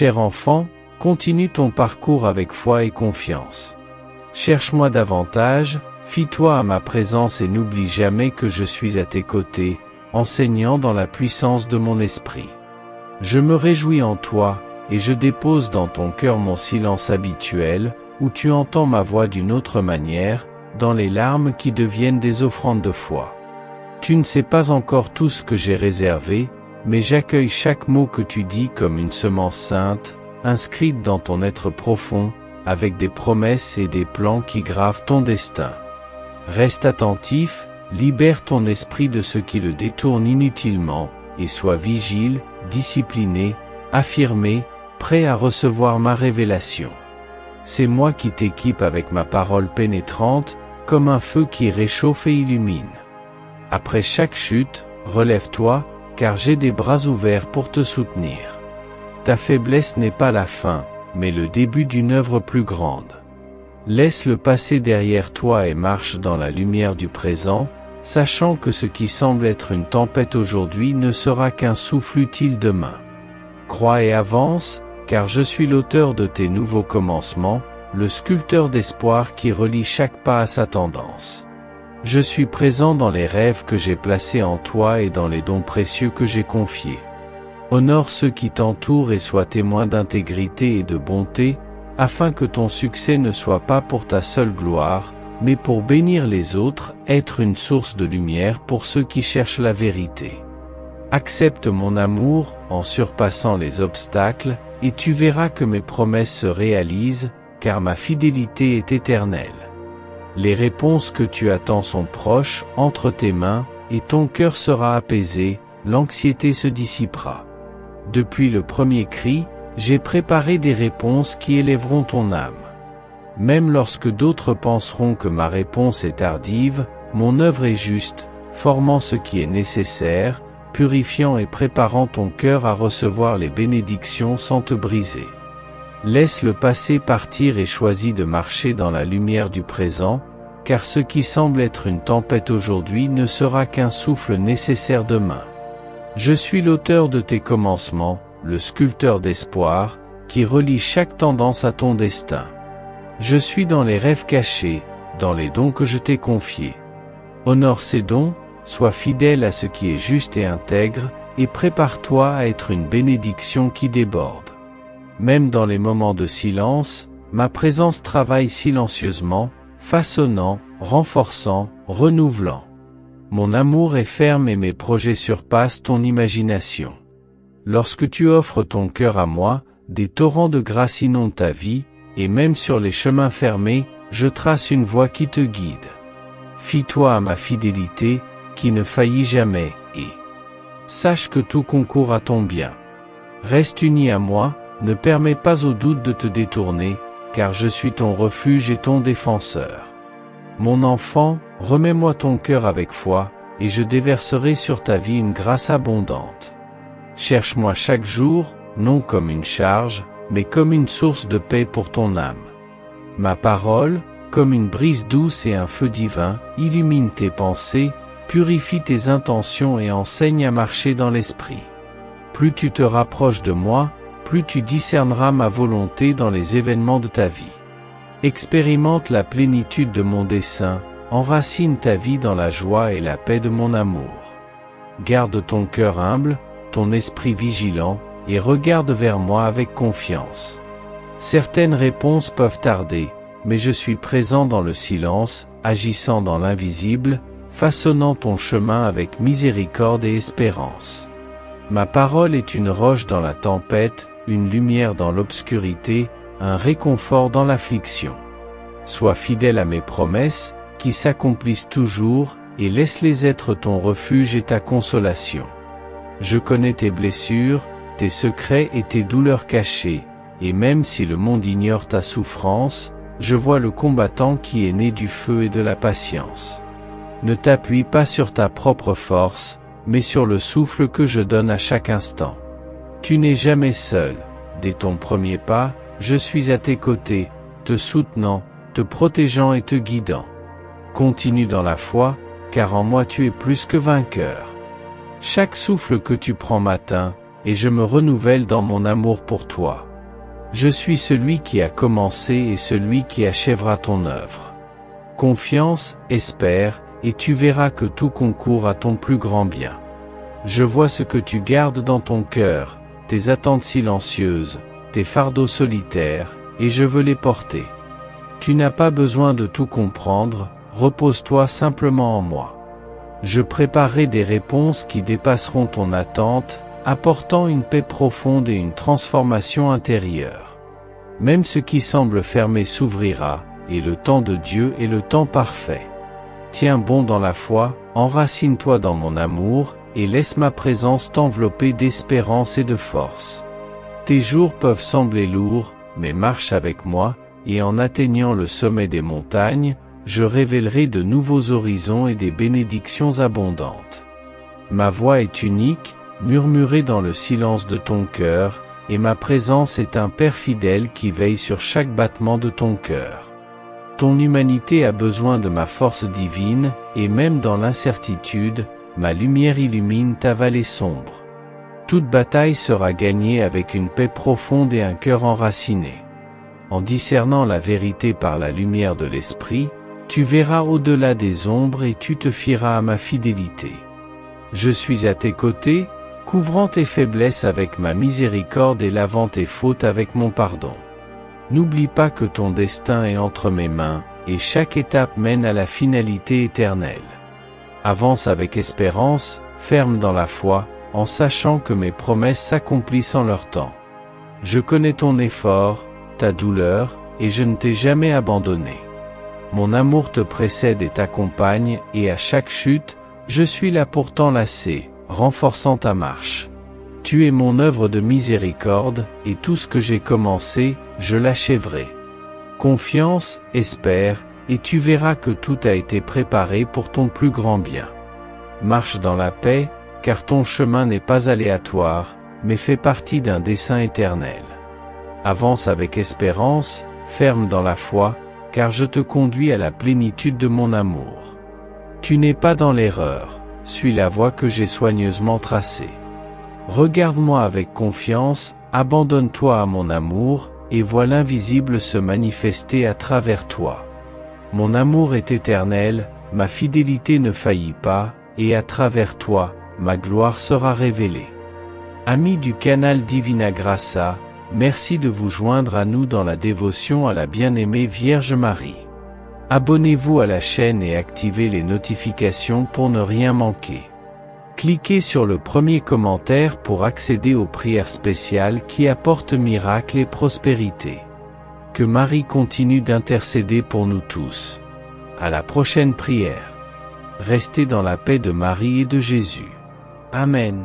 Cher enfant, continue ton parcours avec foi et confiance. Cherche-moi davantage, fie-toi à ma présence et n'oublie jamais que je suis à tes côtés, enseignant dans la puissance de mon esprit. Je me réjouis en toi, et je dépose dans ton cœur mon silence habituel, où tu entends ma voix d'une autre manière, dans les larmes qui deviennent des offrandes de foi. Tu ne sais pas encore tout ce que j'ai réservé, mais j'accueille chaque mot que tu dis comme une semence sainte, inscrite dans ton être profond, avec des promesses et des plans qui gravent ton destin. Reste attentif, libère ton esprit de ce qui le détourne inutilement, et sois vigile, discipliné, affirmé, prêt à recevoir ma révélation. C'est moi qui t'équipe avec ma parole pénétrante, comme un feu qui réchauffe et illumine. Après chaque chute, relève-toi, car j'ai des bras ouverts pour te soutenir. Ta faiblesse n'est pas la fin, mais le début d'une œuvre plus grande. Laisse le passé derrière toi et marche dans la lumière du présent, sachant que ce qui semble être une tempête aujourd'hui ne sera qu'un souffle utile demain. Crois et avance, car je suis l'auteur de tes nouveaux commencements, le sculpteur d'espoir qui relie chaque pas à sa tendance. Je suis présent dans les rêves que j'ai placés en toi et dans les dons précieux que j'ai confiés. Honore ceux qui t'entourent et sois témoin d'intégrité et de bonté, afin que ton succès ne soit pas pour ta seule gloire, mais pour bénir les autres, être une source de lumière pour ceux qui cherchent la vérité. Accepte mon amour, en surpassant les obstacles, et tu verras que mes promesses se réalisent, car ma fidélité est éternelle. Les réponses que tu attends sont proches, entre tes mains, et ton cœur sera apaisé, l'anxiété se dissipera. Depuis le premier cri, j'ai préparé des réponses qui élèveront ton âme. Même lorsque d'autres penseront que ma réponse est tardive, mon œuvre est juste, formant ce qui est nécessaire, purifiant et préparant ton cœur à recevoir les bénédictions sans te briser. Laisse le passé partir et choisis de marcher dans la lumière du présent, car ce qui semble être une tempête aujourd'hui ne sera qu'un souffle nécessaire demain. Je suis l'auteur de tes commencements, le sculpteur d'espoir, qui relie chaque tendance à ton destin. Je suis dans les rêves cachés, dans les dons que je t'ai confiés. Honore ces dons, sois fidèle à ce qui est juste et intègre, et prépare-toi à être une bénédiction qui déborde. Même dans les moments de silence, ma présence travaille silencieusement, façonnant, renforçant, renouvelant. Mon amour est ferme et mes projets surpassent ton imagination. Lorsque tu offres ton cœur à moi, des torrents de grâce inondent ta vie, et même sur les chemins fermés, je trace une voie qui te guide. Fie-toi à ma fidélité, qui ne faillit jamais, et sache que tout concourt à ton bien. Reste uni à moi, ne permets pas au doute de te détourner, car je suis ton refuge et ton défenseur. Mon enfant, remets-moi ton cœur avec foi, et je déverserai sur ta vie une grâce abondante. Cherche-moi chaque jour, non comme une charge, mais comme une source de paix pour ton âme. Ma parole, comme une brise douce et un feu divin, illumine tes pensées, purifie tes intentions et enseigne à marcher dans l'esprit. Plus tu te rapproches de moi, plus tu discerneras ma volonté dans les événements de ta vie. Expérimente la plénitude de mon dessein, enracine ta vie dans la joie et la paix de mon amour. Garde ton cœur humble, ton esprit vigilant, et regarde vers moi avec confiance. Certaines réponses peuvent tarder, mais je suis présent dans le silence, agissant dans l'invisible, façonnant ton chemin avec miséricorde et espérance. Ma parole est une roche dans la tempête, une lumière dans l'obscurité, un réconfort dans l'affliction. Sois fidèle à mes promesses, qui s'accomplissent toujours, et laisse-les être ton refuge et ta consolation. Je connais tes blessures, tes secrets et tes douleurs cachées, et même si le monde ignore ta souffrance, je vois le combattant qui est né du feu et de la patience. Ne t'appuie pas sur ta propre force, mais sur le souffle que je donne à chaque instant. Tu n'es jamais seul, dès ton premier pas, je suis à tes côtés, te soutenant, te protégeant et te guidant. Continue dans la foi, car en moi tu es plus que vainqueur. Chaque souffle que tu prends m'atteint, et je me renouvelle dans mon amour pour toi. Je suis celui qui a commencé et celui qui achèvera ton œuvre. Confiance, espère, et tu verras que tout concourt à ton plus grand bien. Je vois ce que tu gardes dans ton cœur, tes attentes silencieuses, tes fardeaux solitaires, et je veux les porter. Tu n'as pas besoin de tout comprendre, repose-toi simplement en moi. Je préparerai des réponses qui dépasseront ton attente, apportant une paix profonde et une transformation intérieure. Même ce qui semble fermé s'ouvrira, et le temps de Dieu est le temps parfait. Tiens bon dans la foi, enracine-toi dans mon amour, et laisse ma présence t'envelopper d'espérance et de force. Tes jours peuvent sembler lourds, mais marche avec moi, et en atteignant le sommet des montagnes, je révélerai de nouveaux horizons et des bénédictions abondantes. Ma voix est unique, murmurée dans le silence de ton cœur, et ma présence est un Père fidèle qui veille sur chaque battement de ton cœur. Ton humanité a besoin de ma force divine, et même dans l'incertitude, ma lumière illumine ta vallée sombre. Toute bataille sera gagnée avec une paix profonde et un cœur enraciné. En discernant la vérité par la lumière de l'Esprit, tu verras au-delà des ombres et tu te fieras à ma fidélité. Je suis à tes côtés, couvrant tes faiblesses avec ma miséricorde et lavant tes fautes avec mon pardon. N'oublie pas que ton destin est entre mes mains, et chaque étape mène à la finalité éternelle. Avance avec espérance, ferme dans la foi, en sachant que mes promesses s'accomplissent en leur temps. Je connais ton effort, ta douleur, et je ne t'ai jamais abandonné. Mon amour te précède et t'accompagne, et à chaque chute, je suis là pour t'enlacer, renforçant ta marche. Tu es mon œuvre de miséricorde, et tout ce que j'ai commencé, je l'achèverai. Confiance, espère, et tu verras que tout a été préparé pour ton plus grand bien. Marche dans la paix, car ton chemin n'est pas aléatoire, mais fait partie d'un dessein éternel. Avance avec espérance, ferme dans la foi, car je te conduis à la plénitude de mon amour. Tu n'es pas dans l'erreur, suis la voie que j'ai soigneusement tracée. Regarde-moi avec confiance, abandonne-toi à mon amour, et vois l'invisible se manifester à travers toi. Mon amour est éternel, ma fidélité ne faillit pas, et à travers toi, ma gloire sera révélée. Amis du canal Divina Graça, merci de vous joindre à nous dans la dévotion à la bien-aimée Vierge Marie. Abonnez-vous à la chaîne et activez les notifications pour ne rien manquer. Cliquez sur le premier commentaire pour accéder aux prières spéciales qui apportent miracle et prospérité. Que Marie continue d'intercéder pour nous tous. À la prochaine prière. Restez dans la paix de Marie et de Jésus. Amen.